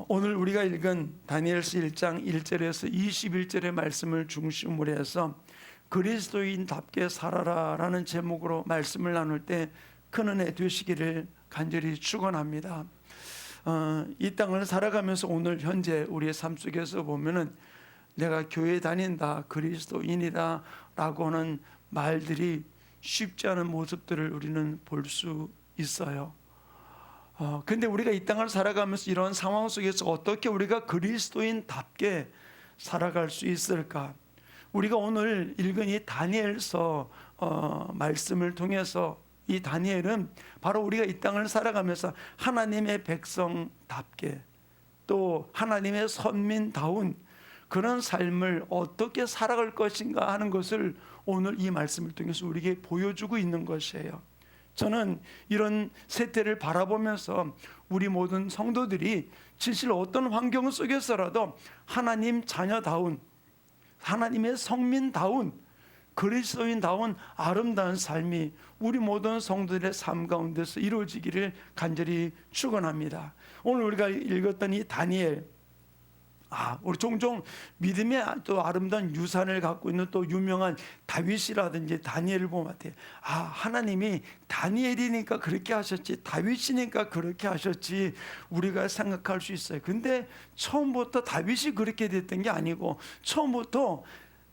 오늘 우리가 읽은 다니엘서 1장 1절에서 21절의 말씀을 중심으로 해서 그리스도인답게 살아라라는 제목으로 말씀을 나눌 때 큰 은혜 되시기를 간절히 축원합니다. 이 땅을 살아가면서 오늘 현재 우리의 삶 속에서 보면은 내가 교회 다닌다, 그리스도인이다 라고 하는 말들이 쉽지 않은 모습들을 우리는 볼 수 있어요. 근데 우리가 이 땅을 살아가면서 이런 상황 속에서 어떻게 우리가 그리스도인답게 살아갈 수 있을까? 우리가 오늘 읽은 이 다니엘서 말씀을 통해서 이 다니엘은 바로 우리가 이 땅을 살아가면서 하나님의 백성답게 또 하나님의 선민다운 그런 삶을 어떻게 살아갈 것인가 하는 것을 오늘 이 말씀을 통해서 우리에게 보여주고 있는 것이에요. 저는 이런 세태를 바라보면서 우리 모든 성도들이 진실 어떤 환경 속에서라도 하나님 자녀다운, 하나님의 성민다운, 그리스도인다운 아름다운 삶이 우리 모든 성도들의 삶 가운데서 이루어지기를 간절히 축원합니다. 오늘 우리가 읽었던 이 다니엘, 우리 종종 믿음의 또 아름다운 유산을 갖고 있는 또 유명한 다윗이라든지 다니엘을 보면 하나님이 다니엘이니까 그렇게 하셨지, 다윗이니까 그렇게 하셨지 우리가 생각할 수 있어요. 근데 처음부터 다윗이 그렇게 됐던 게 아니고 처음부터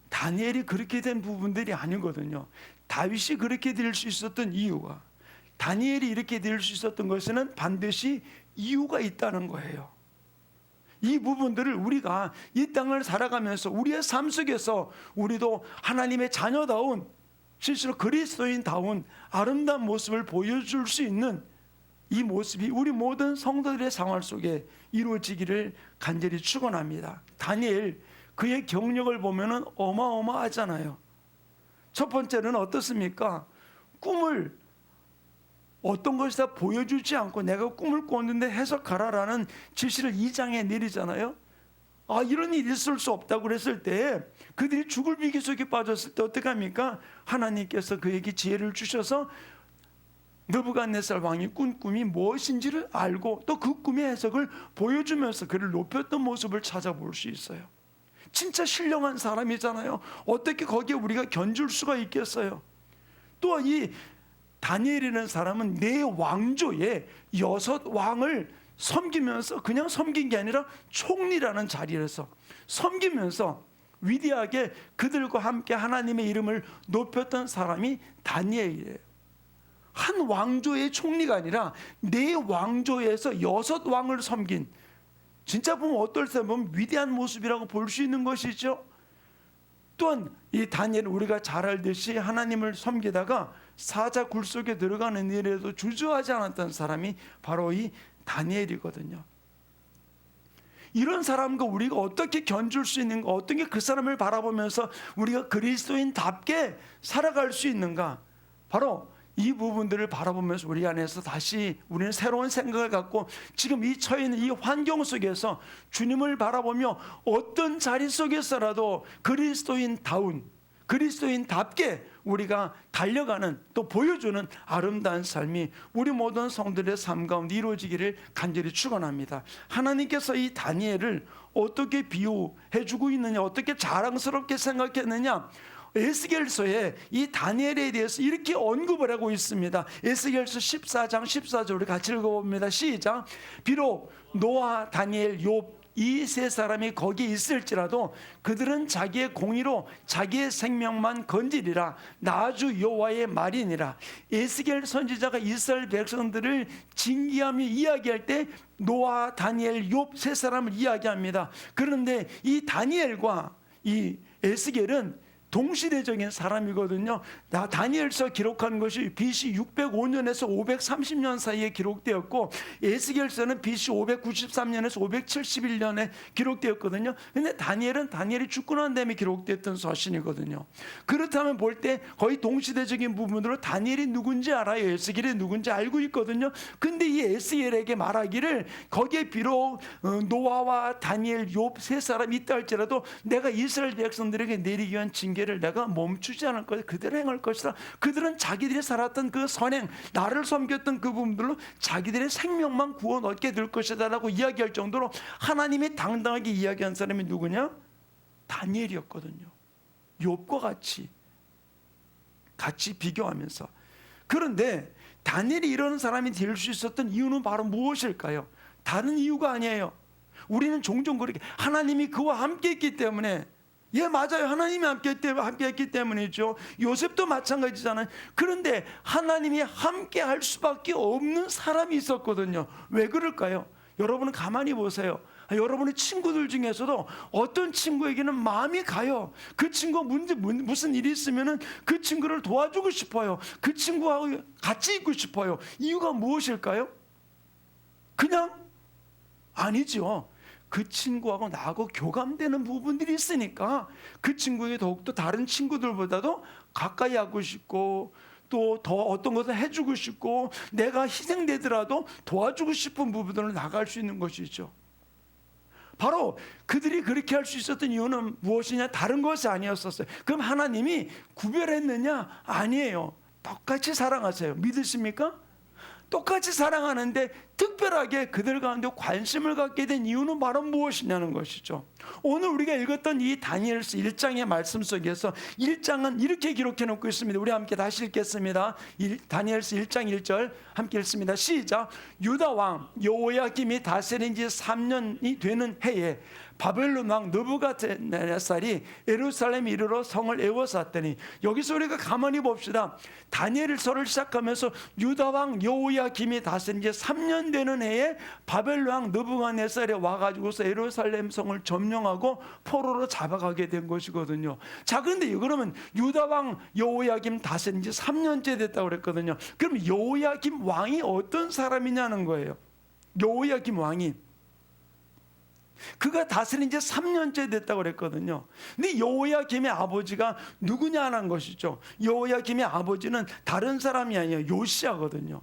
다니엘이 그렇게 된 부분들이 아니거든요. 다윗이 그렇게 될 수 있었던 이유가, 다니엘이 이렇게 될 수 있었던 것에는 반드시 이유가 있다는 거예요. 이 부분들을 우리가 이 땅을 살아가면서 우리의 삶 속에서 우리도 하나님의 자녀다운, 실제로 그리스도인다운 아름다운 모습을 보여줄 수 있는 이 모습이 우리 모든 성도들의 생활 속에 이루어지기를 간절히 축원합니다. 다니엘, 그의 경력을 보면은 어마어마하잖아요. 첫 번째는 어떻습니까? 꿈을 어떤 것이다 보여주지 않고 내가 꿈을 꿨는데 해석하라라는 지시를 2장에 내리잖아요. 이런 일이 있을 수 없다고 그랬을 때 그들이 죽을 위기 속에 빠졌을 때 어떻게 합니까? 하나님께서 그에게 지혜를 주셔서 느부갓네살 왕이 꾼 꿈이 무엇인지를 알고 또 그 꿈의 해석을 보여주면서 그를 높였던 모습을 찾아볼 수 있어요. 진짜 신령한 사람이잖아요. 어떻게 거기에 우리가 견줄 수가 있겠어요? 또 이 다니엘이라는 사람은 네 왕조의 6 왕을 섬기면서 그냥 섬긴 게 아니라 총리라는 자리에서 섬기면서 위대하게 그들과 함께 하나님의 이름을 높였던 사람이 다니엘이에요. 한 왕조의 총리가 아니라 네 왕조에서 6 왕을 섬긴, 진짜 보면 어떨 때 보면 위대한 모습이라고 볼 수 있는 것이죠. 또한 이 다니엘은 우리가 잘 알듯이 하나님을 섬기다가 사자 굴 속에 들어가는 일에도 주저하지 않았던 사람이 바로 이 다니엘이거든요. 이런 사람과 우리가 어떻게 견줄 수 있는가, 어떻게 그 사람을 바라보면서 우리가 그리스도인답게 살아갈 수 있는가, 바로 이 부분들을 바라보면서 우리 안에서 다시 우리는 새로운 생각을 갖고 지금 이 처해 있는 이 환경 속에서 주님을 바라보며 어떤 자리 속에서라도 그리스도인다운, 그리스도인답게 우리가 달려가는, 또 보여주는 아름다운 삶이 우리 모든 성들의 삶 가운데 이루어지기를 간절히 축원합니다. 하나님께서 이 다니엘을 어떻게 비유해주고 있느냐, 어떻게 자랑스럽게 생각했느냐, 에스겔서에 이 다니엘에 대해서 이렇게 언급을 하고 있습니다. 에스겔서 14장 14절 우리 같이 읽어봅니다. 시작. 비록 노아, 다니엘, 욥 이 3사람이 거기 있을지라도 그들은 자기의 공의로 자기의 생명만 건지리라. 나주 여호와의 말이니라. 에스겔 선지자가 이스라엘 백성들을 징계하며 이야기할 때 노아, 다니엘, 욥 3사람을 이야기합니다. 그런데 이 다니엘과 이 에스겔은 동시대적인 사람이거든요. 다니엘서 기록한 것이 BC 605년에서 530년 사이에 기록되었고, 에스겔서는 BC 593년에서 571년에 기록되었거든요. 근데 다니엘이 죽고 난 다음에 기록됐던 서신이거든요. 그렇다면 볼 때 거의 동시대적인 부분으로 다니엘이 누군지 알아요. 에스겔이 누군지 알고 있거든요. 근데 이 에스겔에게 말하기를 거기에 비록 노아와 다니엘, 욥 3사람이 있다 할지라도 내가 이스라엘 백성들에게 내리기 위한 징계 하기를 내가 멈추지 않을 것이다. 그대로 행할 것이다. 그들은 자기들이 살았던 그 선행, 나를 섬겼던 그 부분들로 자기들의 생명만 구원 얻게 될 것이다 라고 이야기할 정도로 하나님이 당당하게 이야기한 사람이 누구냐? 다니엘이었거든요. 욥과 같이 비교하면서. 그런데 다니엘이 이런 사람이 될 수 있었던 이유는 바로 무엇일까요? 다른 이유가 아니에요. 우리는 종종 그렇게 하나님이 그와 함께했기 때문에, 예 맞아요, 하나님이 함께했기 때문이죠. 요셉도 마찬가지잖아요. 그런데 하나님이 함께할 수밖에 없는 사람이 있었거든요. 왜 그럴까요? 여러분은 가만히 보세요. 여러분의 친구들 중에서도 어떤 친구에게는 마음이 가요. 그 친구가 무슨 일이 있으면 그 친구를 도와주고 싶어요. 그 친구하고 같이 있고 싶어요. 이유가 무엇일까요? 그냥 아니죠. 그 친구하고 나하고 교감되는 부분들이 있으니까 그 친구에게 더욱더 다른 친구들보다도 가까이 하고 싶고, 또 더 어떤 것을 해주고 싶고, 내가 희생되더라도 도와주고 싶은 부분들을 나갈 수 있는 것이죠. 바로 그들이 그렇게 할 수 있었던 이유는 무엇이냐? 다른 것이 아니었었어요. 그럼 하나님이 구별했느냐? 아니에요. 똑같이 사랑하세요. 믿으십니까? 똑같이 사랑하는데 특별하게 그들 가운데 관심을 갖게 된 이유는 바로 무엇이냐는 것이죠. 오늘 우리가 읽었던 이 다니엘서 1장의 말씀 속에서 1장은 이렇게 기록해 놓고 있습니다. 우리 함께 다시 읽겠습니다. 다니엘서 1장 1절 함께 읽습니다. 시작. 유다 왕 여호야김이 다스린 지 3년이 되는 해에 바벨론 왕 느부갓네살이 예루살렘 이르러 성을 에워쌌더니, 여기서 우리가 가만히 봅시다. 다니엘서를 시작하면서 유다 왕 여호야김이 다스린 지 3년 되는 해에 바벨론 왕 느부갓네살이 와가지고서 예루살렘 성을 점령하고 포로로 잡아가게 된 것이거든요. 자, 그런데 그러면 유다 왕 여호야김 다스린 지 3년째 됐다고 그랬거든요. 그럼 여호야김 왕이 어떤 사람이냐는 거예요. 여호야김 왕이 그가 다스린 지 3년째 됐다고 그랬거든요. 근데 여호야김의 아버지가 누구냐는 것이죠. 여호야김의 아버지는 다른 사람이 아니에요. 요시야거든요.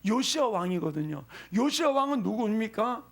요시야 왕이거든요. 요시야 왕은 누구입니까?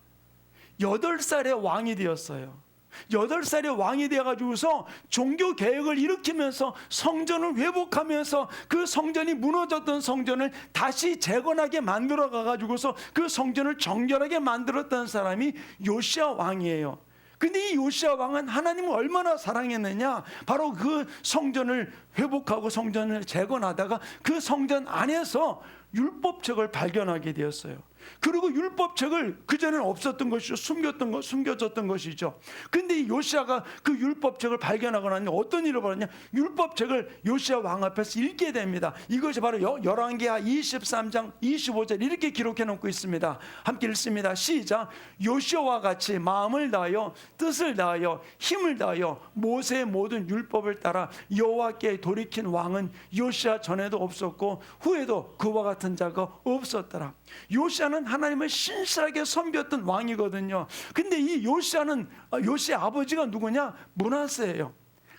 8살에 왕이 되었어요. 8살에 왕이 되어가지고서 종교 개혁을 일으키면서 성전을 회복하면서 그 성전이 무너졌던 성전을 다시 재건하게 만들어 가가지고서 그 성전을 정결하게 만들었던 사람이 요시야 왕이에요. 근데 이 요시야 왕은 하나님을 얼마나 사랑했느냐? 바로 그 성전을 회복하고 성전을 재건하다가 그 성전 안에서 율법책을 발견하게 되었어요. 그리고 율법책을 그전에는 없었던 것이죠. 숨겨졌던 것이죠. 근데 이 요시야가 그 율법책을 발견하고 나니 어떤 일을 벌였냐? 율법책을 요시야 왕 앞에서 읽게 됩니다. 이것이 바로 열왕기하 23장 25절 이렇게 기록해 놓고 있습니다. 함께 읽습니다. 시작. 요시야와 같이 마음을 다하여 뜻을 다하여 힘을 다하여 모세의 모든 율법을 따라 여호와께 돌이킨 왕은 요시야 전에도 없었고 후에도 그와 같은 자가 없었더라. 요시야는 하나님을 신실하게 섬겼던 왕이거든요. 근데 이 요시야 아버지가 누구냐? 므낫세예요.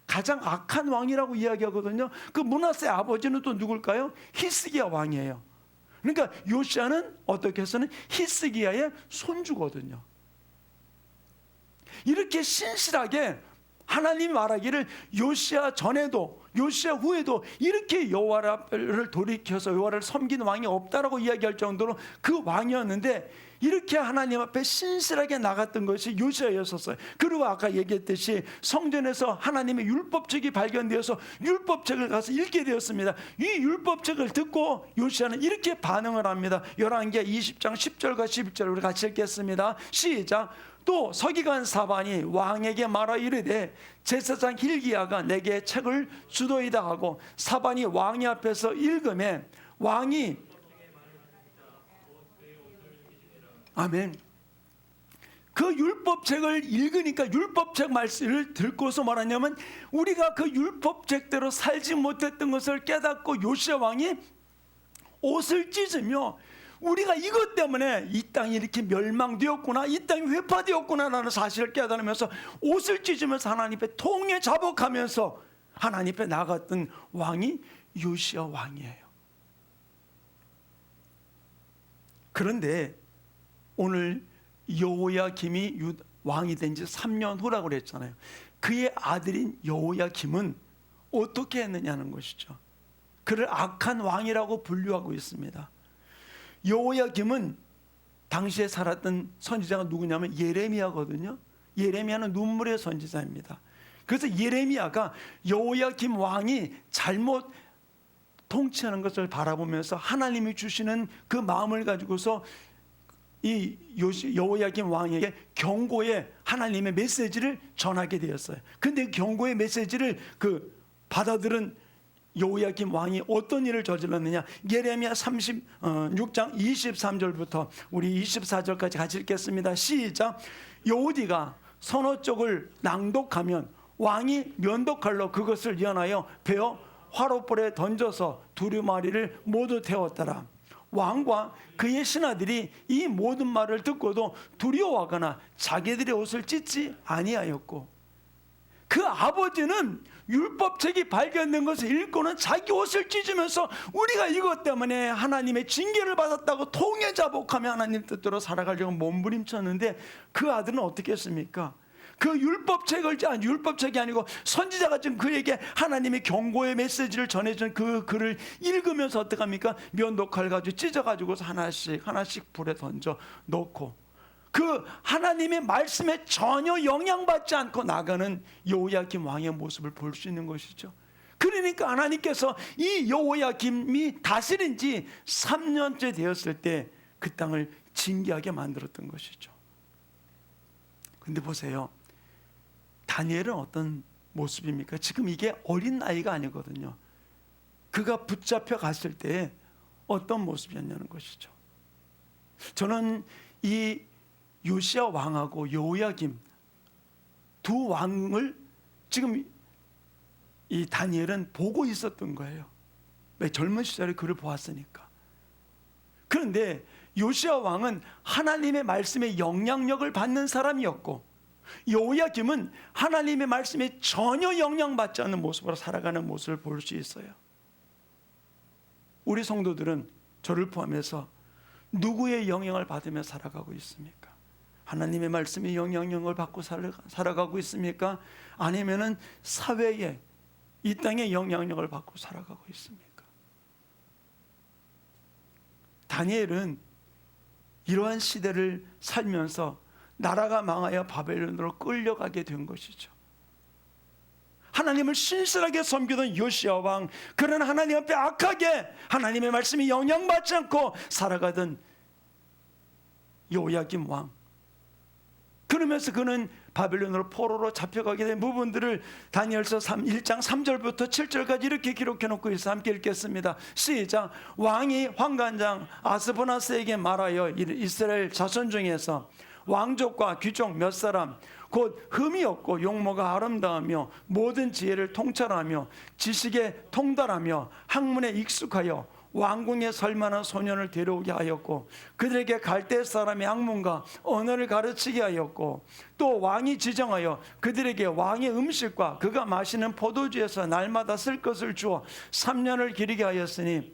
가장 악한 왕이라고 이야기하거든요. 그 므낫세의 아버지는 또 누굴까요? 히스기야 왕이에요. 그러니까 요시야는 어떻게 해서는 히스기야의 손주거든요. 이렇게 신실하게 하나님이 말하기를 요시야 전에도 요시야 후에도 이렇게 여호와를 돌이켜서 여호와를 섬기는 왕이 없다라고 이야기할 정도로 그 왕이었는데, 이렇게 하나님 앞에 신실하게 나갔던 것이 요시야였었어요. 그리고 아까 얘기했듯이 성전에서 하나님의 율법책이 발견되어서 율법책을 가서 읽게 되었습니다. 이 율법책을 듣고 요시야는 이렇게 반응을 합니다. 열왕기하 20장 10절과 11절 우리 같이 읽겠습니다. 시작. 또 서기관 사반이 왕에게 말하 이르되 제사장 hil기야가 내게 책을 주도이다 하고 사반이 왕이 앞에서 읽음에 왕이 아멘. 그 율법책을 읽으니까 율법책 말씀을 듣고서 말하냐면 우리가 그 율법책대로 살지 못했던 것을 깨닫고 요시야 왕이 옷을 찢으며 우리가 이것 때문에 이 땅이 이렇게 멸망되었구나, 이 땅이 회파되었구나라는 사실을 깨달으면서 옷을 찢으면서 하나님 앞에 통에 자복하면서 하나님 앞에 나갔던 왕이 요시야 왕이에요. 그런데 오늘 여호야김이 왕이 된 지 3년 후라고 그랬잖아요. 그의 아들인 여호야김은 어떻게 했느냐는 것이죠. 그를 악한 왕이라고 분류하고 있습니다. 여호야김은 당시에 살았던 선지자가 누구냐면 예레미야거든요. 예레미야는 눈물의 선지자입니다. 그래서 예레미야가 여호야김 왕이 잘못 통치하는 것을 바라보면서 하나님이 주시는 그 마음을 가지고서 이 여호야김 왕에게 경고의 하나님의 메시지를 전하게 되었어요. 근데 그 경고의 메시지를 받아들은 여호야김 왕이 어떤 일을 저질렀느냐? 예레미야 36장 23절부터 우리 24절까지 같이 읽겠습니다. 시작. 여호디가 서너 쪽을 낭독하면 왕이 면도칼로 그것을 연하여 베어 화롯불에 던져서 두루마리를 모두 태웠더라. 왕과 그의 신하들이 이 모든 말을 듣고도 두려워하거나 자기들의 옷을 찢지 아니하였고, 그 아버지는 율법책이 발견된 것을 읽고는 자기 옷을 찢으면서 우리가 이것 때문에 하나님의 징계를 받았다고 통해자복하며 하나님 뜻대로 살아가려고 몸부림쳤는데, 그 아들은 어떻게 했습니까? 그 율법책이 아니고 선지자가 지금 그에게 하나님의 경고의 메시지를 전해준 그 글을 읽으면서 어떻게 합니까? 면도칼 가지고 찢어가지고서 하나씩 불에 던져 놓고, 그 하나님의 말씀에 전혀 영향받지 않고 나가는 여호야김 왕의 모습을 볼 수 있는 것이죠. 그러니까 하나님께서 이 여호야김이 다스린 지 3년째 되었을 때 그 땅을 징계하게 만들었던 것이죠. 근데 보세요, 다니엘은 어떤 모습입니까? 지금 이게 어린 나이가 아니거든요. 그가 붙잡혀 갔을 때 어떤 모습이었냐는 것이죠. 저는 이 요시야 왕하고 여호야김 두 왕을 지금 이 다니엘은 보고 있었던 거예요. 왜? 젊은 시절에 그를 보았으니까. 그런데 요시야 왕은 하나님의 말씀에 영향력을 받는 사람이었고, 여호야김은 하나님의 말씀에 전혀 영향받지 않는 모습으로 살아가는 모습을 볼 수 있어요. 우리 성도들은 저를 포함해서 누구의 영향을 받으며 살아가고 있습니까? 하나님의 말씀에 영향력을 받고 살아가고 있습니까? 아니면은 사회에, 이 땅에 영향력을 받고 살아가고 있습니까? 다니엘은 이러한 시대를 살면서 나라가 망하여 바벨론으로 끌려가게 된 것이죠. 하나님을 신실하게 섬기던 요시야 왕, 그는 하나님 앞에 악하게 하나님의 말씀에 영향받지 않고 살아가던 여호야김 왕, 그러면서 그는 바벨론으로 포로로 잡혀가게 된 부분들을 다니엘서 1장 3절부터 7절까지 이렇게 기록해 놓고 있어. 함께 읽겠습니다. 시작. 왕이 환관장 아스보나스에게 말하여 이스라엘 자손 중에서 왕족과 귀족 몇 사람, 곧 흠이 없고 용모가 아름다우며 모든 지혜를 통찰하며 지식에 통달하며 학문에 익숙하여 왕궁에 설만한 소년을 데려오게 하였고, 그들에게 갈대 사람의 학문과 언어를 가르치게 하였고, 또 왕이 지정하여 그들에게 왕의 음식과 그가 마시는 포도주에서 날마다 쓸 것을 주어 3년을 기르게 하였으니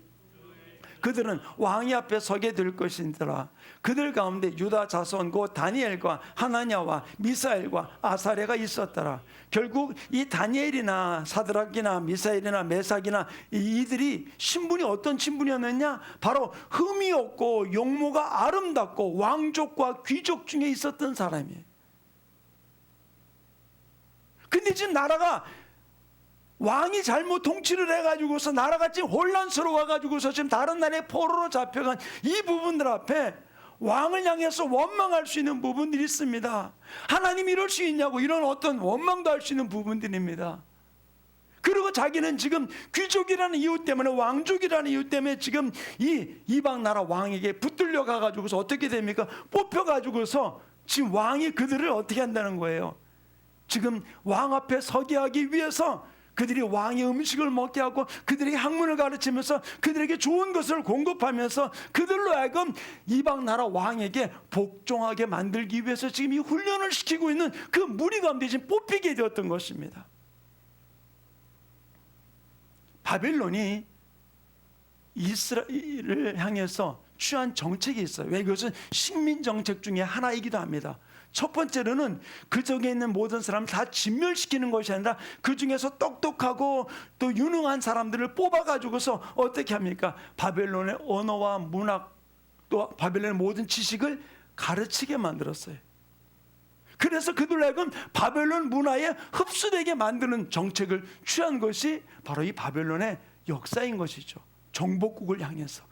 그들은 왕이 앞에 서게 될 것이니라. 그들 가운데 유다 자손 곧 다니엘과 하나냐와 미사엘과 아사랴가 있었더라. 결국 이 다니엘이나 사드락이나 미사엘이나 메삭이나 이들이 신분이 어떤 신분이었느냐? 바로 흠이 없고 용모가 아름답고 왕족과 귀족 중에 있었던 사람이에요. 근데 지금 나라가 왕이 잘못 통치를 해가지고서 나라가 지금 혼란스러워가지고서 지금 다른 나라에 포로로 잡혀간 이 부분들 앞에 왕을 향해서 원망할 수 있는 부분들이 있습니다. 하나님이 이럴 수 있냐고, 이런 어떤 원망도 할 수 있는 부분들입니다. 그리고 자기는 지금 귀족이라는 이유 때문에, 왕족이라는 이유 때문에 지금 이 이방 나라 왕에게 붙들려 가가지고서 어떻게 됩니까? 뽑혀가지고서 지금 왕이 그들을 어떻게 한다는 거예요? 지금 왕 앞에 서게 하기 위해서 그들이 왕의 음식을 먹게 하고 그들에게 학문을 가르치면서 그들에게 좋은 것을 공급하면서 그들로 하여금 이방 나라 왕에게 복종하게 만들기 위해서 지금 이 훈련을 시키고 있는 그 무리 가운데 지금 뽑히게 되었던 것입니다. 바벨론이 이스라엘을 향해서 취한 정책이 있어요. 왜? 그것은 식민 정책 중에 하나이기도 합니다. 첫 번째로는 그 속에 있는 모든 사람을 다 진멸시키는 것이 아니라 그 중에서 똑똑하고 또 유능한 사람들을 뽑아가지고서 어떻게 합니까? 바벨론의 언어와 문학 또 바벨론의 모든 지식을 가르치게 만들었어요. 그래서 그들로 하여금 바벨론 문화에 흡수되게 만드는 정책을 취한 것이 바로 이 바벨론의 역사인 것이죠. 정복국을 향해서.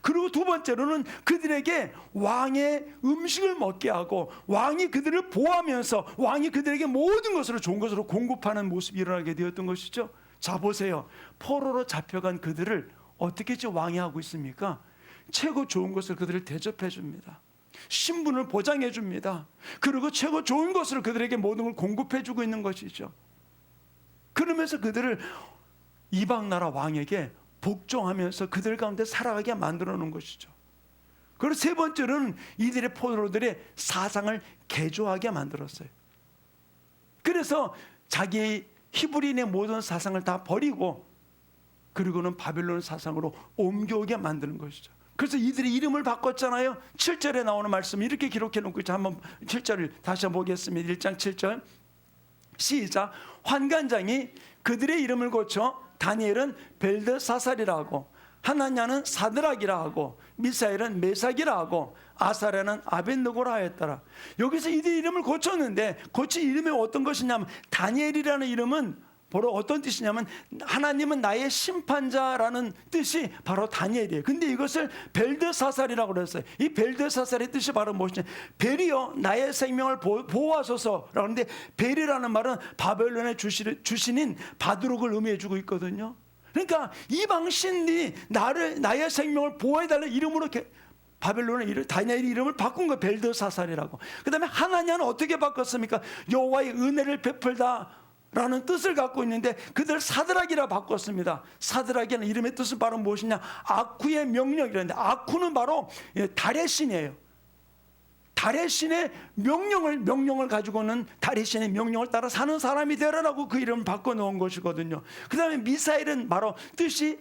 그리고 두 번째로는 그들에게 왕의 음식을 먹게 하고 왕이 그들을 보호하면서 왕이 그들에게 모든 것으로 좋은 것으로 공급하는 모습이 일어나게 되었던 것이죠. 자 보세요. 포로로 잡혀간 그들을 어떻게 왕이 하고 있습니까? 최고 좋은 것을 그들을 대접해 줍니다. 신분을 보장해 줍니다. 그리고 최고 좋은 것을 그들에게 모든 걸 공급해 주고 있는 것이죠. 그러면서 그들을 이방 나라 왕에게 복종하면서 그들 가운데 살아가게 만들어 놓은 것이죠. 그리고 세 번째로는 이들의 포로들의 사상을 개조하게 만들었어요. 그래서 자기의 히브리인의 모든 사상을 다 버리고 그리고는 바벨론 사상으로 옮겨오게 만드는 것이죠. 그래서 이들의 이름을 바꿨잖아요. 7절에 나오는 말씀 이렇게 기록해 놓고 한번 7절을 다시 한번 보겠습니다. 1장 7절 시작. 환관장이 그들의 이름을 고쳐 다니엘은 벨드사살이라 고 하나냐는 사드락이라 하고 미사엘은 메삭이라 하고 아사랴는 아벳느고라 하였더라. 여기서 이들 이름을 고쳤는데 고친 이름이 어떤 것이냐면 다니엘이라는 이름은 바로 어떤 뜻이냐면 하나님은 나의 심판자라는 뜻이 바로 다니엘이에요. 근데 이것을 벨드사살이라고 그랬어요. 이 벨드사살의 뜻이 바로 무엇이냐, 벨이여 나의 생명을 보호하소서라고 하는데 벨이라는 말은 바벨론의 주신인 바두룩을 의미해 주고 있거든요. 그러니까 이방 신이 나의 생명을 보호해달라는 이름으로 바벨론의 다니엘의 이름을 바꾼 거예요. 벨드사살이라고. 그 다음에 하나냐는 어떻게 바꿨습니까? 여호와의 은혜를 베풀다 라는 뜻을 갖고 있는데 그들 사드락이라 바꿨습니다. 사드락이라는 이름의 뜻은 바로 무엇이냐, 아쿠의 명령이라는데 아쿠는 바로 달의 신이에요. 달의 신의 명령을 가지고는 달의 신의 명령을 따라 사는 사람이 되라라고 그 이름을 바꿔놓은 것이거든요. 그 다음에 미사일은 바로 뜻이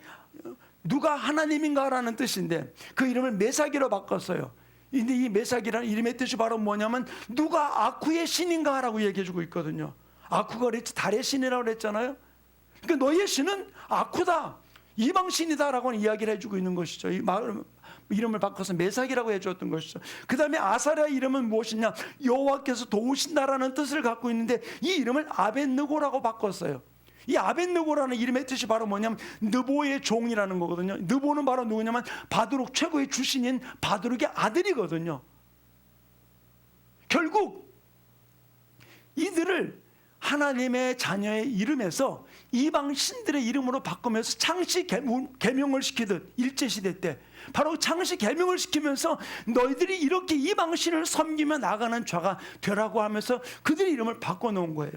누가 하나님인가라는 뜻인데 그 이름을 메삭이로 바꿨어요. 근데 이 메삭이라는 이름의 뜻이 바로 뭐냐면 누가 아쿠의 신인가라고 얘기해주고 있거든요. 아쿠가 그랬지, 달의 신이라고 그랬잖아요. 그러니까 너의 신은 아쿠다, 이방 신이다라고 이야기를 해주고 있는 것이죠. 이 이름을 바꿔서 메삭이라고 해주었던 것이죠. 그 다음에 아사랴의 이름은 무엇이냐, 여호와께서 도우신다라는 뜻을 갖고 있는데 이 이름을 아벳느고라고 바꿨어요. 이 아벳느고라는 이름의 뜻이 바로 뭐냐면 느보의 종이라는 거거든요. 느보는 바로 누구냐면 바두룩, 최고의 주신인 바두룩의 아들이거든요. 결국 이들을 하나님의 자녀의 이름에서 이방 신들의 이름으로 바꾸면서 창시 계명을 시키듯 일제시대 때 바로 창시 계명을 시키면서 너희들이 이렇게 이방 신을 섬기며 나가는 자가 되라고 하면서 그들의 이름을 바꿔놓은 거예요.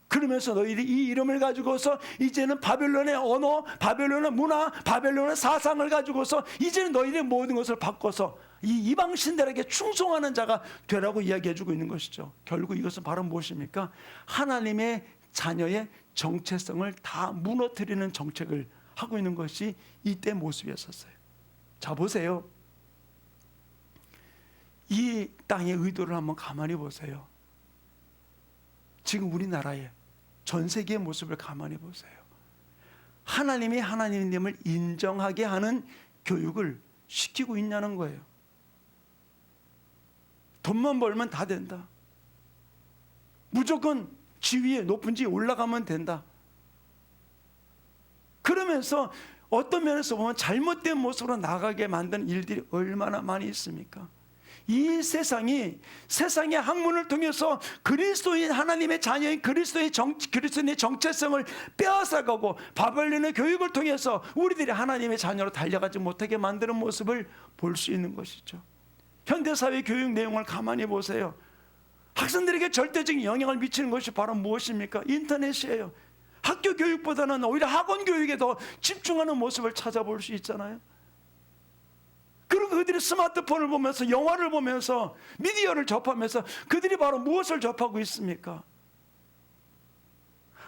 그러면서 너희들이 이 이름을 가지고서 이제는 바벨론의 언어, 바벨론의 문화, 바벨론의 사상을 가지고서 이제는 너희들의 모든 것을 바꿔서 이 이방 신들에게 충성하는 자가 되라고 이야기해주고 있는 것이죠. 결국 이것은 바로 무엇입니까? 하나님의 자녀의 정체성을 다 무너뜨리는 정책을 하고 있는 것이 이때 모습이었었어요. 자 보세요. 이 땅의 의도를 한번 가만히 보세요. 지금 우리나라의 전 세계의 모습을 가만히 보세요. 하나님이 하나님님을 인정하게 하는 교육을 시키고 있냐는 거예요. 돈만 벌면 다 된다. 무조건 지위에 높은 지위에 올라가면 된다. 그러면서 어떤 면에서 보면 잘못된 모습으로 나가게 만드는 일들이 얼마나 많이 있습니까? 이 세상의 학문을 통해서 그리스도인 하나님의 자녀인 그리스도인의 정체성을 빼앗아가고 바벨론의 교육을 통해서 우리들이 하나님의 자녀로 달려가지 못하게 만드는 모습을 볼 수 있는 것이죠. 현대사회 교육 내용을 가만히 보세요. 학생들에게 절대적인 영향을 미치는 것이 바로 무엇입니까? 인터넷이에요. 학교 교육보다는 오히려 학원 교육에 더 집중하는 모습을 찾아볼 수 있잖아요. 그리고 그들이 스마트폰을 보면서 영화를 보면서 미디어를 접하면서 그들이 바로 무엇을 접하고 있습니까?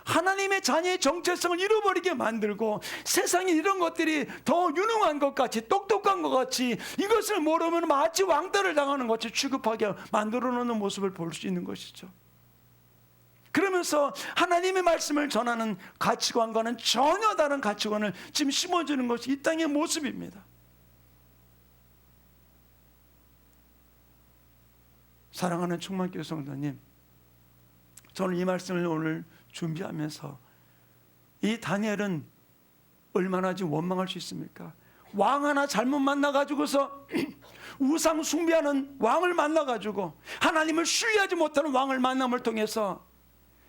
하나님의 자녀의 정체성을 잃어버리게 만들고 세상에 이런 것들이 더 유능한 것 같이 똑똑한 것 같이 이것을 모르면 마치 왕따를 당하는 것 같이 취급하게 만들어 놓는 모습을 볼 수 있는 것이죠. 그러면서 하나님의 말씀을 전하는 가치관과는 전혀 다른 가치관을 지금 심어주는 것이 이 땅의 모습입니다. 사랑하는 충만교회 성도님, 저는 이 말씀을 오늘 준비하면서 이 다니엘은 얼마나 지금 원망할 수 있습니까? 왕 하나 잘못 만나가지고서 우상 숭배하는 왕을 만나가지고 하나님을 신뢰하지 못하는 왕을 만남을 통해서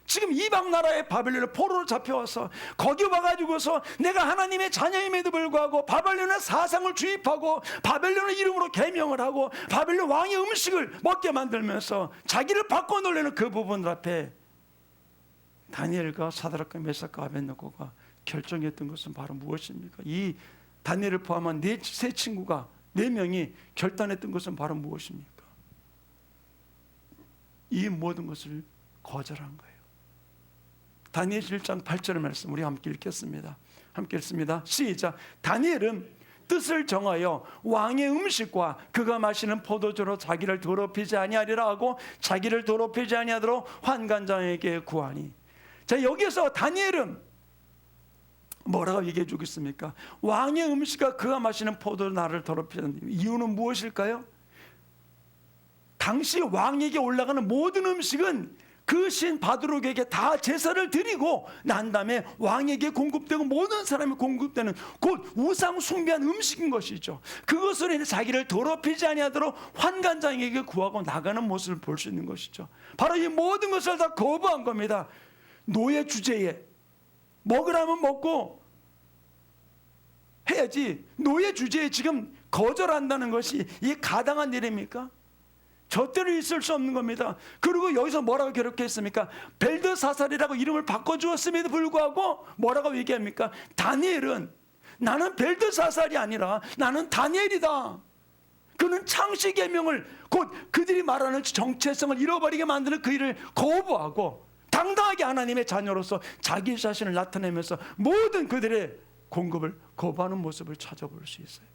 지금 이방 나라의 바벨론에 포로로 잡혀와서 거기 와가지고서 내가 하나님의 자녀임에도 불구하고 바벨론의 사상을 주입하고 바벨론의 이름으로 계명을 하고 바벨론 왕의 음식을 먹게 만들면서 자기를 바꿔놓으려는 그 부분들 앞에 다니엘과 사드락과 메삭과 아벳느고가 결정했던 것은 바로 무엇입니까? 이 다니엘을 포함한 세 친구가 4명이 결단했던 것은 바로 무엇입니까? 이 모든 것을 거절한 거예요. 다니엘 1장 8절의 말씀 우리 함께 읽겠습니다. 함께 읽습니다. 시작. 다니엘은 뜻을 정하여 왕의 음식과 그가 마시는 포도주로 자기를 더럽히지 아니하리라 하고 자기를 더럽히지 아니하도록 환관장에게 구하니. 자, 여기서 다니엘은 뭐라고 얘기해 주겠습니까? 왕의 음식과 그가 마시는 포도로 나를 더럽히는 이유는 무엇일까요? 당시 왕에게 올라가는 모든 음식은 그 신 바드록에게 다 제사를 드리고 난 다음에 왕에게 공급되고 모든 사람이 공급되는 곧 우상 숭배한 음식인 것이죠. 그것으로 인해 자기를 더럽히지 아니하도록 환관장에게 구하고 나가는 모습을 볼 수 있는 것이죠. 바로 이 모든 것을 다 거부한 겁니다. 노예 주제에 먹으라면 먹고 해야지 노예 주제에 지금 거절한다는 것이 이게 가당한 일입니까? 절대로 있을 수 없는 겁니다. 그리고 여기서 뭐라고 기록했습니까? 벨드사살이라고 이름을 바꿔주었음에도 불구하고 뭐라고 얘기합니까? 다니엘은 나는 벨드사살이 아니라 나는 다니엘이다. 그는 창시 계명을 곧 그들이 말하는 정체성을 잃어버리게 만드는 그 일을 거부하고 당당하게 하나님의 자녀로서 자기 자신을 나타내면서 모든 그들의 공급을 거부하는 모습을 찾아볼 수 있어요.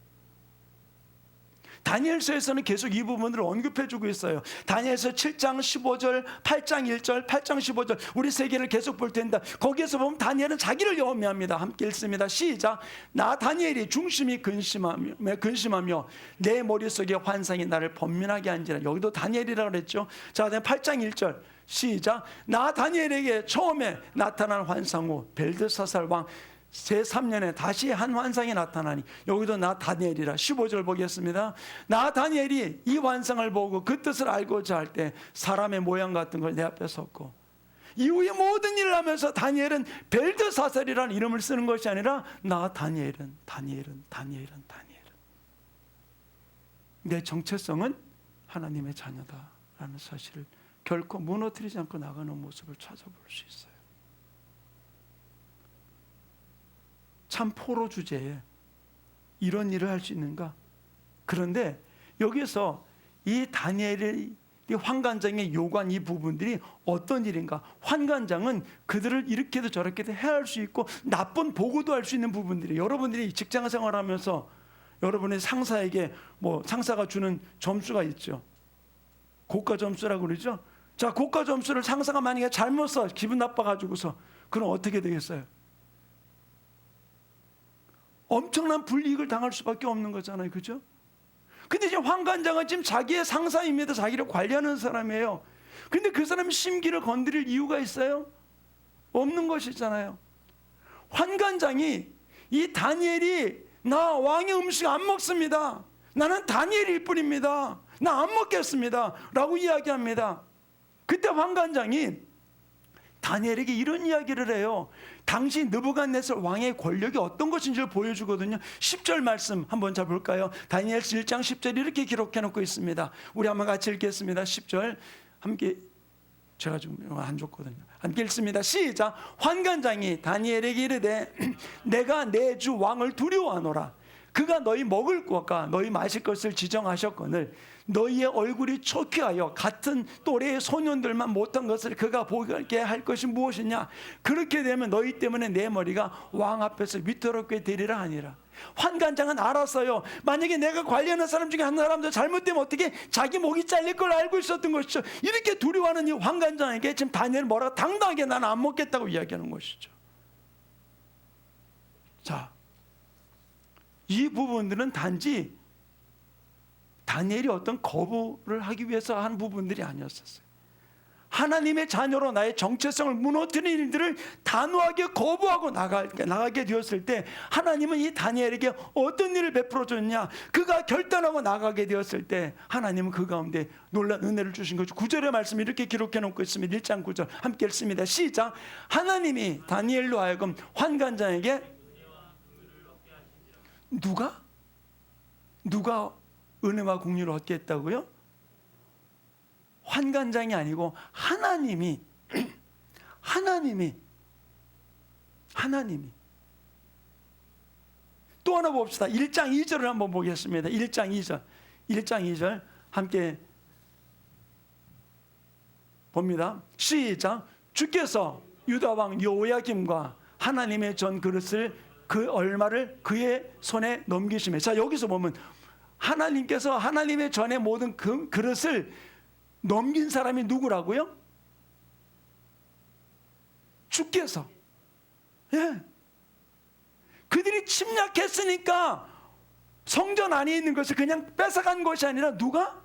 다니엘서에서는 계속 이 부분을 언급해주고 있어요. 다니엘서 7장 15절, 8장 1절, 8장 15절 우리 세 개를 계속 볼 텐데 거기에서 보면 다니엘은 자기를 염려합니다. 함께 읽습니다. 시작. 나 다니엘이 중심이 근심하며 내 머릿속에 환상이 나를 번민하게 한지라. 여기도 다니엘이라고 그랬죠. 자, 8장 1절 시작. 나 다니엘에게 처음에 나타난 환상 후 벨드사살 왕 제3년에 다시 한 환상이 나타나니 여기도 나 다니엘이라. 15절 보겠습니다. 나 다니엘이 이 환상을 보고 그 뜻을 알고자 할 때 사람의 모양 같은 걸 내 앞에 섰고 이후에 모든 일을 하면서 다니엘은 벨드사살이라는 이름을 쓰는 것이 아니라 나 다니엘은 내 정체성은 하나님의 자녀다라는 사실을 결코 무너뜨리지 않고 나가는 모습을 찾아볼 수 있어요. 참 포로 주제에 이런 일을 할 수 있는가? 그런데 여기서 이 다니엘의 환관장의 요구한 이 부분들이 어떤 일인가? 환관장은 그들을 이렇게도 저렇게도 해할 수 있고 나쁜 보고도 할 수 있는 부분들이 여러분들이 직장 생활하면서 여러분의 상사에게 상사가 주는 점수가 있죠. 고가 점수라고 그러죠. 자, 고가 점수를 상사가 만약에 잘못 써 기분 나빠가지고서 그럼 어떻게 되겠어요? 엄청난 불이익을 당할 수밖에 없는 거잖아요. 그죠? 근데 지금 환관장은 지금 자기의 상사입니다. 자기를 관리하는 사람이에요. 근데 그 사람이 심기를 건드릴 이유가 있어요? 없는 것이잖아요. 환관장이 이 다니엘이 나 왕의 음식 안 먹습니다. 나는 다니엘일 뿐입니다. 나 안 먹겠습니다. 라고 이야기합니다. 그때 환관장이 다니엘에게 이런 이야기를 해요. 당시 느부갓네살 왕의 권력이 어떤 것인지를 보여주거든요. 10절 말씀 한번 잡을까요? 다니엘서 1장 10절 이렇게 기록해 놓고 있습니다. 우리 한번 같이 읽겠습니다. 10절 함께 제가 좀 안 줬거든요. 함께 읽습니다. 시작. 환관장이 다니엘에게 이르되 내가 내 주 왕을 두려워하노라. 그가 너희 먹을 것과 너희 마실 것을 지정하셨거늘 너희의 얼굴이 초췌하여 같은 또래의 소년들만 못한 것을 그가 보게 할 것이 무엇이냐? 그렇게 되면 너희 때문에 내 머리가 왕 앞에서 위태롭게 되리라 하니라. 환관장은 알았어요. 만약에 내가 관리하는 사람 중에 한 사람도 잘못되면 어떻게 자기 목이 잘릴 걸 알고 있었던 것이죠. 이렇게 두려워하는 이 환관장에게 지금 다니엘 뭐라고 당당하게 나는 안 먹겠다고 이야기하는 것이죠. 자, 이 부분들은 단지 다니엘이 어떤 거부를 하기 위해서 한 부분들이 아니었었어요. 하나님의 자녀로 나의 정체성을 무너뜨리는 일들을 단호하게 거부하고 나가게 되었을 때 하나님은 이 다니엘에게 어떤 일을 베풀어 줬냐? 그가 결단하고 나가게 되었을 때 하나님은 그 가운데 놀라운 은혜를 주신 거죠. 9절의 말씀 이렇게 기록해 놓고 있습니다. 1장 9절 함께 읽습니다. 시작. 하나님이 다니엘로 하여금 환관장에게 누가 은혜와 공유를 얻게 했다고요? 환관장이 아니고 하나님이 또 하나 봅시다. 1장 2절을 한번 보겠습니다. 1장 2절 함께 봅니다. 시작. 주께서 유다 왕 여호야김과 하나님의 전 그릇을 그 얼마를 그의 손에 넘기시며, 자 여기서 보면 하나님께서 하나님의 전에 모든 그 그릇을 넘긴 사람이 누구라고요? 주께서. 예. 그들이 침략했으니까 성전 안에 있는 것을 그냥 뺏어간 것이 아니라 누가?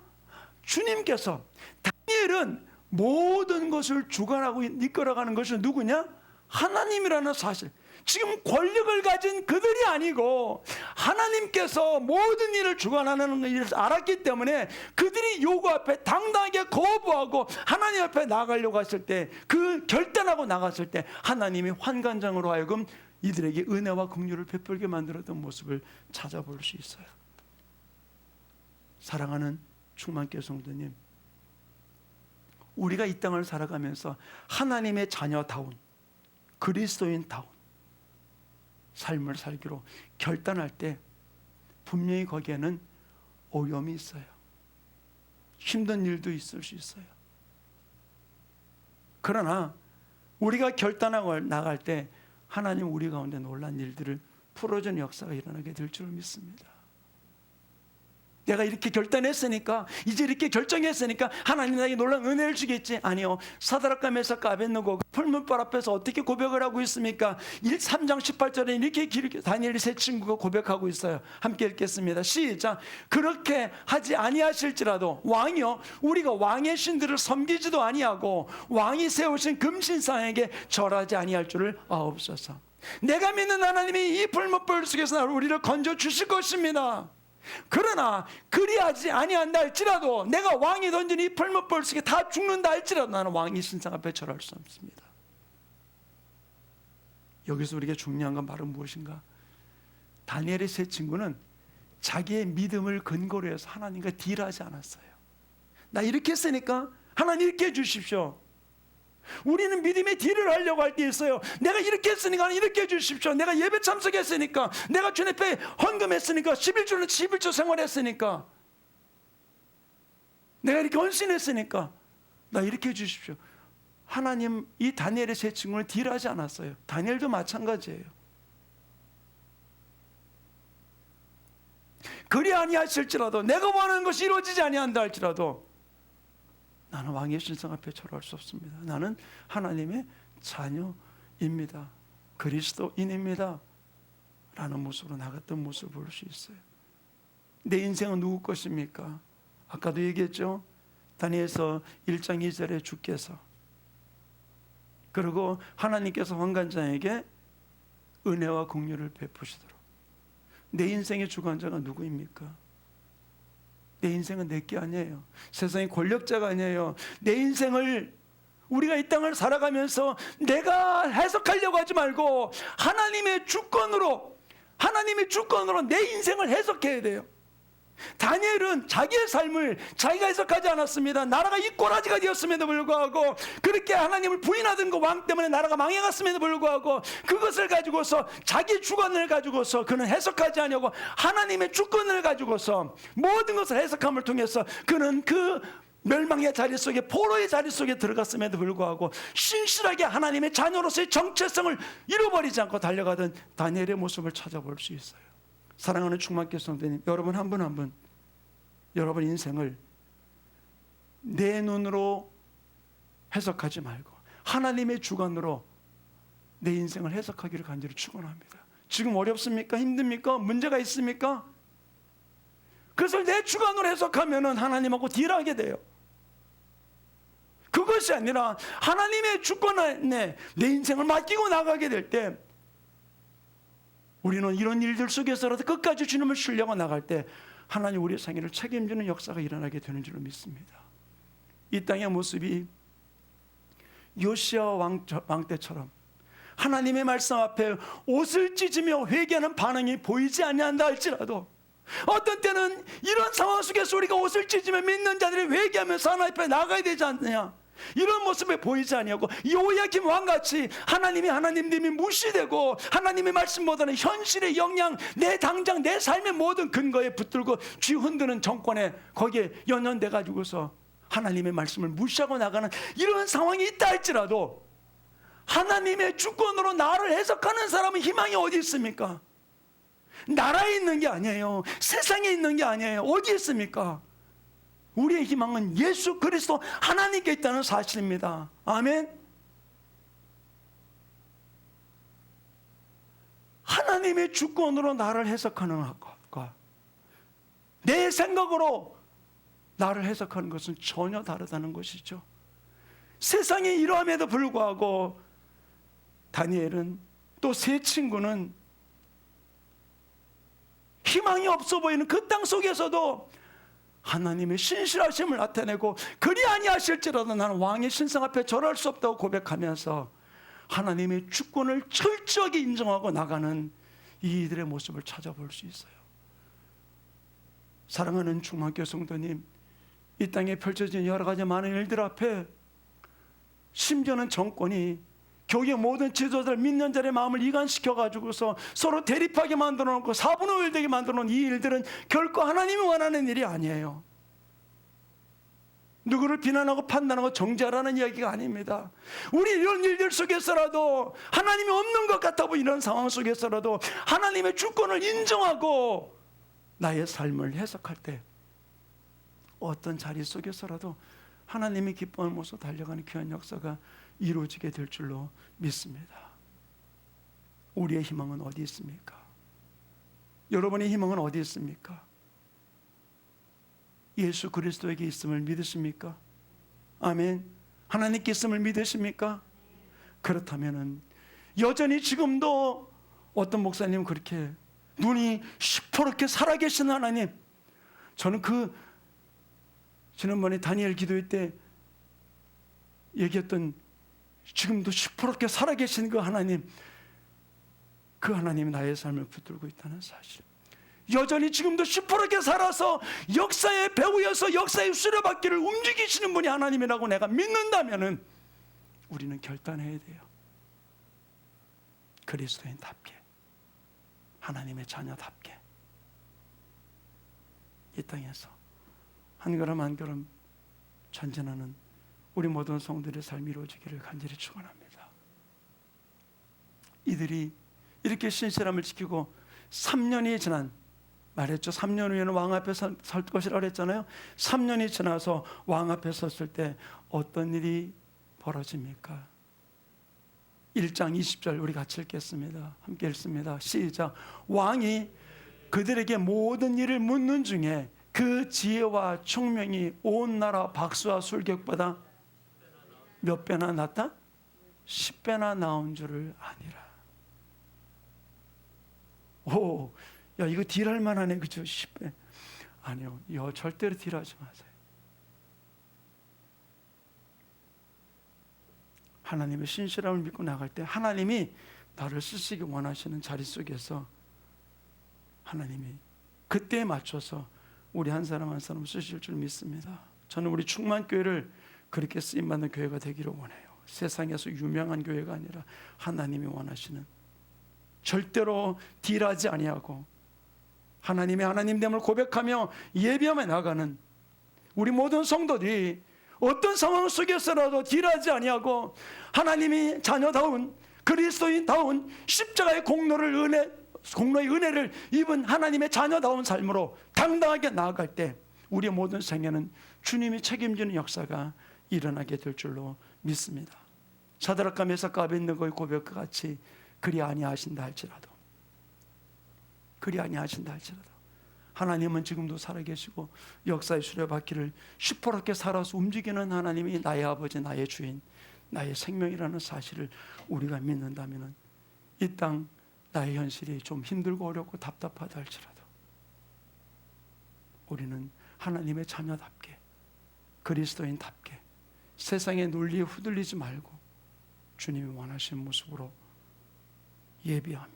주님께서. 다니엘은 모든 것을 주관하고 이끌어가는 것이 누구냐? 하나님이라는 사실. 지금 권력을 가진 그들이 아니고 하나님께서 모든 일을 주관하는 일을 알았기 때문에 그들이 요구 앞에 당당하게 거부하고 하나님 앞에 나가려고 했을 때, 그 결단하고 나갔을 때 하나님이 환관장으로 하여금 이들에게 은혜와 긍휼을 베풀게 만들었던 모습을 찾아볼 수 있어요. 사랑하는 충만교회 성도님, 우리가 이 땅을 살아가면서 하나님의 자녀다운, 그리스도인다운 삶을 살기로 결단할 때 분명히 거기에는 어려움이 있어요. 힘든 일도 있을 수 있어요. 그러나 우리가 결단하고 나갈 때 하나님 우리 가운데 놀란 일들을 풀어주는 역사가 일어나게 될 줄 믿습니다. 내가 이렇게 결단했으니까, 이제 이렇게 결정했으니까 하나님 나에게 놀라운 은혜를 주겠지. 아니요. 사드락과 메삭과 아벳느고가 풀문벌 앞에서 어떻게 고백을 하고 있습니까? 3장 18절에 이렇게 다니엘의 세 친구가 고백하고 있어요. 함께 읽겠습니다. 시작. 그렇게 하지 아니하실지라도 왕이요, 우리가 왕의 신들을 섬기지도 아니하고 왕이 세우신 금신상에게 절하지 아니할 줄을 아옵소서. 내가 믿는 하나님이 이 풀문벌 속에서 우리를 건져 주실 것입니다. 그러나 그리하지 아니한다 할지라도, 내가 왕이 던진 이 풀무불 속에 다 죽는다 할지라도 나는 왕의 신상 앞에 절할 수 없습니다. 여기서 우리가 중요한 건 바로 무엇인가? 다니엘의 세 친구는 자기의 믿음을 근거로 해서 하나님과 딜하지 않았어요. 나 이렇게 했으니까 하나님 이렇게 해주십시오. 우리는 믿음의 딜을 하려고 할 때 있어요. 내가 이렇게 했으니까 이렇게 해주십시오. 내가 예배 참석했으니까, 내가 주님 앞에 헌금했으니까, 11조 생활했으니까, 내가 이렇게 헌신했으니까 나 이렇게 해주십시오. 하나님 이 다니엘의 세 친구는 딜하지 않았어요. 다니엘도 마찬가지예요. 그리 아니하실지라도, 내가 원하는 것이 이루어지지 아니한다 할지라도 나는 왕의 신상 앞에 절할 수 없습니다. 나는 하나님의 자녀입니다. 그리스도인입니다. 라는 모습으로 나갔던 모습을 볼 수 있어요. 내 인생은 누구 것입니까? 아까도 얘기했죠. 다니엘서 1장 2절에 주께서, 그리고 하나님께서 환관장에게 은혜와 긍휼을 베푸시도록. 내 인생의 주관자가 누구입니까? 내 인생은 내게 아니에요. 세상의 권력자가 아니에요. 내 인생을, 우리가 이 땅을 살아가면서 내가 해석하려고 하지 말고 하나님의 주권으로 내 인생을 해석해야 돼요. 다니엘은 자기의 삶을 자기가 해석하지 않았습니다. 나라가 이 꼬라지가 되었음에도 불구하고, 그렇게 하나님을 부인하던 그 왕 때문에 나라가 망해갔음에도 불구하고, 그것을 가지고서 자기 주관을 가지고서 그는 해석하지 않냐고, 하나님의 주권을 가지고서 모든 것을 해석함을 통해서 그는 그 멸망의 자리 속에, 포로의 자리 속에 들어갔음에도 불구하고 신실하게 하나님의 자녀로서의 정체성을 잃어버리지 않고 달려가던 다니엘의 모습을 찾아볼 수 있어요. 사랑하는 충만교회 성도님, 여러분 한 분 한 분 여러분 인생을 내 눈으로 해석하지 말고 하나님의 주관으로 내 인생을 해석하기를 간절히 축원합니다. 지금 어렵습니까? 힘듭니까? 문제가 있습니까? 그래서 내 주관으로 해석하면 하나님하고 딜하게 돼요. 그것이 아니라 하나님의 주권 안에 내 인생을 맡기고 나가게 될 때, 우리는 이런 일들 속에서라도 끝까지 주님을 신뢰하고 나갈 때 하나님 우리의 생애를 책임지는 역사가 일어나게 되는 줄로 믿습니다. 이 땅의 모습이 요시야 왕 때처럼 하나님의 말씀 앞에 옷을 찢으며 회개하는 반응이 보이지 아니한다 할지라도, 어떤 때는 이런 상황 속에서 우리가 옷을 찢으며 믿는 자들이 회개하면서 하나님 앞에 나가야 되지 않느냐, 이런 모습에 보이지 아니하고 요야김 왕같이 하나님이 무시되고 하나님의 말씀보다는 현실의 영향, 내 당장 내 삶의 모든 근거에 붙들고 쥐 흔드는 정권에 거기에 연연돼 가지고서 하나님의 말씀을 무시하고 나가는 이런 상황이 있다 할지라도, 하나님의 주권으로 나를 해석하는 사람은 희망이 어디 있습니까? 나라에 있는 게 아니에요. 세상에 있는 게 아니에요. 어디 있습니까? 우리의 희망은 예수 그리스도 하나님께 있다는 사실입니다. 아멘. 하나님의 주권으로 나를 해석하는 것과 내 생각으로 나를 해석하는 것은 전혀 다르다는 것이죠. 세상이 이러함에도 불구하고 다니엘은, 또 세 친구는 희망이 없어 보이는 그 땅 속에서도 하나님의 신실하심을 나타내고, 그리 아니하실지라도 나는 왕의 신상 앞에 절할 수 없다고 고백하면서 하나님의 주권을 철저하게 인정하고 나가는 이들의 모습을 찾아볼 수 있어요. 사랑하는 중학교 성도님, 이 땅에 펼쳐진 여러 가지 많은 일들 앞에, 심지어는 정권이 교회 모든 지도자들, 믿는 자의 마음을 이간시켜가지고서 서로 대립하게 만들어 놓고 4분의 1 되게 만들어 놓은 이 일들은 결코 하나님이 원하는 일이 아니에요. 누구를 비난하고 판단하고 정죄하라는 이야기가 아닙니다. 우리 이런 일들 속에서라도, 하나님이 없는 것 같아 보이는 상황 속에서라도 하나님의 주권을 인정하고 나의 삶을 해석할 때, 어떤 자리 속에서라도 하나님이 기뻐하는 모습 달려가는 귀한 역사가 이루어지게 될 줄로 믿습니다. 우리의 희망은 어디 있습니까? 여러분의 희망은 어디 있습니까? 예수 그리스도에게 있음을 믿으십니까? 아멘. 하나님께 있음을 믿으십니까? 그렇다면 여전히 지금도 어떤 목사님은 그렇게 눈이 시퍼렇게 살아계신 하나님, 저는 지난번에 다니엘 기도회 때 얘기했던 지금도 시퍼렇게 살아계신 그 하나님이 나의 삶을 붙들고 있다는 사실, 여전히 지금도 시퍼렇게 살아서 역사의 배후여서 역사의 수레바퀴를 움직이시는 분이 하나님이라고 내가 믿는다면 우리는 결단해야 돼요. 그리스도인답게, 하나님의 자녀답게 이 땅에서 한 걸음 한 걸음 전진하는 우리 모든 성도들의 삶이 이루어지기를 간절히 축원합니다. 이들이 이렇게 신실함을 지키고 3년이 지난, 말했죠. 3년 후에는 왕 앞에 설 것이라고 그랬잖아요. 3년이 지나서 왕 앞에 섰을 때 어떤 일이 벌어집니까? 1장 20절 우리 같이 읽겠습니다. 함께 읽습니다. 시작. 왕이 그들에게 모든 일을 묻는 중에 그 지혜와 총명이 온 나라 박수와 술객보다 몇 배나 낫다? 10배나 나온 줄을 아니라. 오, 야 이거 딜할 만하네, 그죠? 10배. 아니요, 절대로 딜하지 마세요. 하나님의 신실함을 믿고 나갈 때 하나님이 나를 쓰시기 원하시는 자리 속에서 하나님이 그때에 맞춰서 우리 한 사람 한 사람 쓰실 줄 믿습니다. 저는 우리 충만교회를 그렇게 쓰임받는 교회가 되기를 원해요. 세상에서 유명한 교회가 아니라 하나님이 원하시는, 절대로 딜하지 아니하고 하나님의 하나님됨을 고백하며 예배하며 나가는 우리 모든 성도들이 어떤 상황 속에서라도 딜하지 아니하고 하나님이 자녀다운 그리스도인다운 십자가의 공로의 은혜를 입은 하나님의 자녀다운 삶으로 당당하게 나아갈 때 우리의 모든 생애는 주님이 책임지는 역사가 일어나게 될 줄로 믿습니다. 사드락과 메삭과 아벳느고의 고백과 같이 그리 아니하신다 할지라도 하나님은 지금도 살아계시고 역사의 수레바퀴를 시퍼렇게 살아서 움직이는 하나님이 나의 아버지, 나의 주인, 나의 생명이라는 사실을 우리가 믿는다면 이 땅 나의 현실이 좀 힘들고 어렵고 답답하다 할지라도 우리는 하나님의 자녀답게, 그리스도인답게 세상의 논리에 휘둘리지 말고 주님이 원하시는 모습으로 예비하며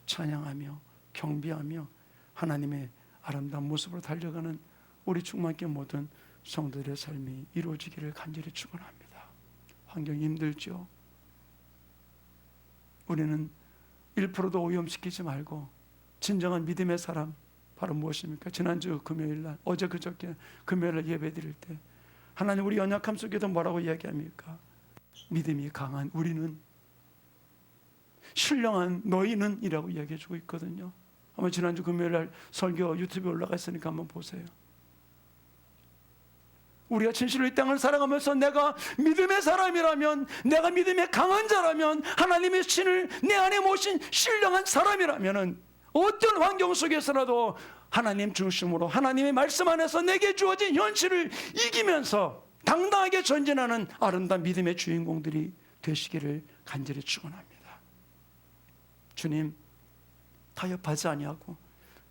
찬양하며 경배하며 하나님의 아름다운 모습으로 달려가는 우리 충만교회 모든 성도들의 삶이 이루어지기를 간절히 축원합니다. 환경이 힘들죠. 우리는 1%도 오염시키지 말고 진정한 믿음의 사람 바로 무엇입니까? 지난주 금요일날, 어제 그저께 금요일날 예배드릴 때 하나님 우리 연약함 속에도 뭐라고 이야기합니까? 믿음이 강한 우리는, 신령한 너희는 이라고 이야기해주고 있거든요. 아마 지난주 금요일날 설교 유튜브에 올라가 있으니까 한번 보세요. 우리가 진실로 이 땅을 살아가면서 내가 믿음의 사람이라면, 내가 믿음의 강한 자라면, 하나님의 신을 내 안에 모신 신령한 사람이라면 어떤 환경 속에서라도 하나님 중심으로 하나님의 말씀 안에서 내게 주어진 현실을 이기면서 당당하게 전진하는 아름다운 믿음의 주인공들이 되시기를 간절히 축원합니다. 주님, 타협하지 아니하고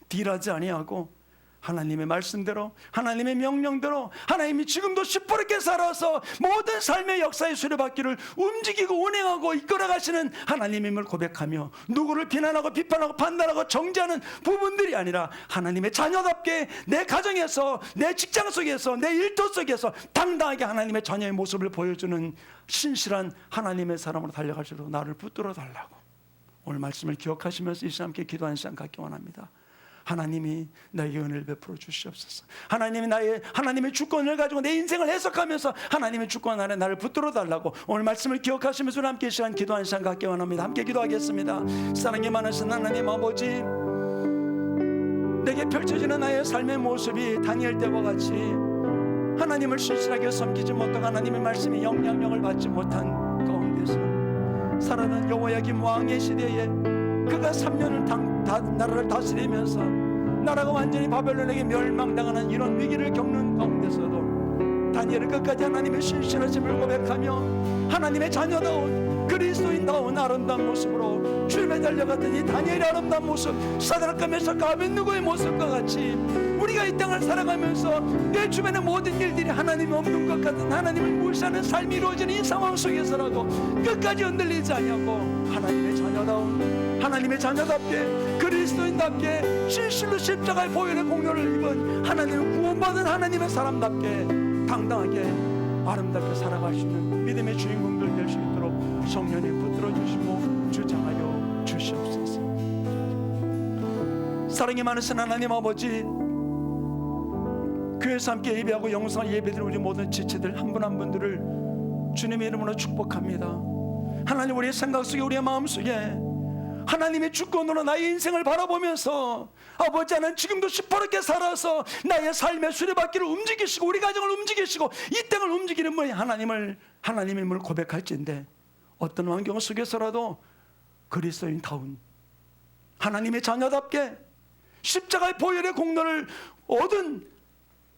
딜하지 아니하고 하나님의 말씀대로, 하나님의 명령대로 하나님이 지금도 시퍼렇게 살아서 모든 삶의 역사의 수레바퀴를 움직이고 운행하고 이끌어가시는 하나님임을 고백하며 누구를 비난하고 비판하고 판단하고 정죄하는 부분들이 아니라 하나님의 자녀답게 내 가정에서, 내 직장 속에서, 내 일터 속에서 당당하게 하나님의 자녀의 모습을 보여주는 신실한 하나님의 사람으로 달려갈 수 있도록 나를 붙들어 달라고 오늘 말씀을 기억하시면서 이 시간 함께 기도하는 시간 갖기 원합니다. 하나님이 나에게 은혜를 베풀어 주시옵소서. 하나님의 주권을 가지고 내 인생을 해석하면서 하나님의 주권 안에 나를 붙들어 달라고 오늘 말씀을 기억하시면서 함께 시간 기도하는 시간 갖기 원합니다. 함께 기도하겠습니다. 사랑이 많으신 하나님 아버지, 내게 펼쳐지는 나의 삶의 모습이 다니엘 때와 같이 하나님을 신실하게 섬기지 못하고 하나님의 말씀이 영향력을 받지 못한 가운데서 살아난 여호야김 왕의 시대에 그가 3년을 나라를 다스리면서 나라가 완전히 바벨론에게 멸망당하는 이런 위기를 겪는 가운데서도 다니엘은 끝까지 하나님의 신실하심을 고백하며 하나님의 자녀다운 그리스도인다운 아름다운 모습으로 주님에 달려갔던 이 다니엘의 아름다운 모습, 사드락과 메삭과 아벳느고의 모습과 같이 우리가 이 땅을 살아가면서 내 주변의 모든 일들이 하나님이 없는 것 같은, 하나님을 무시하는 삶이 이루어지는 이 상황 속에서라도 끝까지 흔들리지 않냐고 하나님의 자녀다운, 하나님의 자녀답게 그리스도인답게 실실로 십자가의 보혈의 공로를 입은 하나님을 구원받은 하나님의 사람답게 당당하게 아름답게 살아갈 수 있는 믿음의 주인공들 될 수 있도록 성령님 붙들어 주시고 주장하여 주시옵소서. 사랑이 많으신 하나님 아버지, 교회에서 함께 예배하고 영상 예배드리는 우리 모든 지체들 한 분 한 분들을 주님의 이름으로 축복합니다. 하나님, 우리의 생각 속에, 우리의 마음 속에 하나님의 주권으로 나의 인생을 바라보면서 아버지 하나님 지금도 시퍼렇게 살아서 나의 삶의 수레바퀴를 움직이시고 우리 가정을 움직이시고 이 땅을 움직이는 분이 하나님임을 고백할진데 어떤 환경 속에서라도 그리스도인다운 하나님의 자녀답게 십자가의 보혈의 공로를 얻은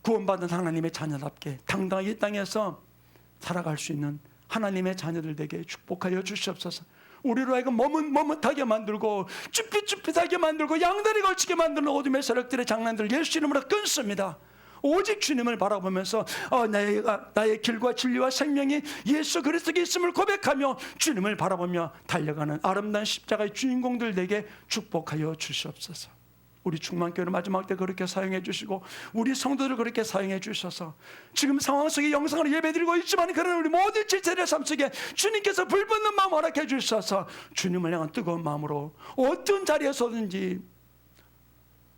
구원받은 하나님의 자녀답게 당당하게 이 땅에서 살아갈 수 있는 하나님의 자녀들 되게 축복하여 주시옵소서. 우리로 하여금 머뭇하게 만들고 쭈삣쭈삣하게 만들고 양다리 걸치게 만드는 어둠의 세력들의 장난들을 예수 이름으로 끊습니다. 오직 주님을 바라보면서 나의 길과 진리와 생명이 예수 그리스도께 있음을 고백하며 주님을 바라보며 달려가는 아름다운 십자가의 주인공들 되게 축복하여 주시옵소서. 우리 충만교회를 마지막 때 그렇게 사용해 주시고 우리 성도들 그렇게 사용해 주셔서 지금 상황 속에 영상으로 예배드리고 있지만 그러나 우리 모든 지체의 삶 속에 주님께서 불붙는 마음 허락해 주셔서 주님을 향한 뜨거운 마음으로 어떤 자리에서든지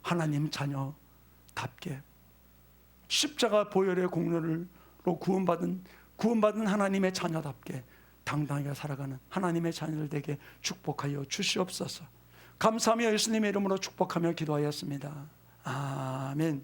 하나님 자녀답게 십자가 보혈의 공로로 구원받은 하나님의 자녀답게 당당하게 살아가는 하나님의 자녀들 되게 축복하여 주시옵소서. 감사하며 예수님의 이름으로 축복하며 기도하였습니다. 아멘.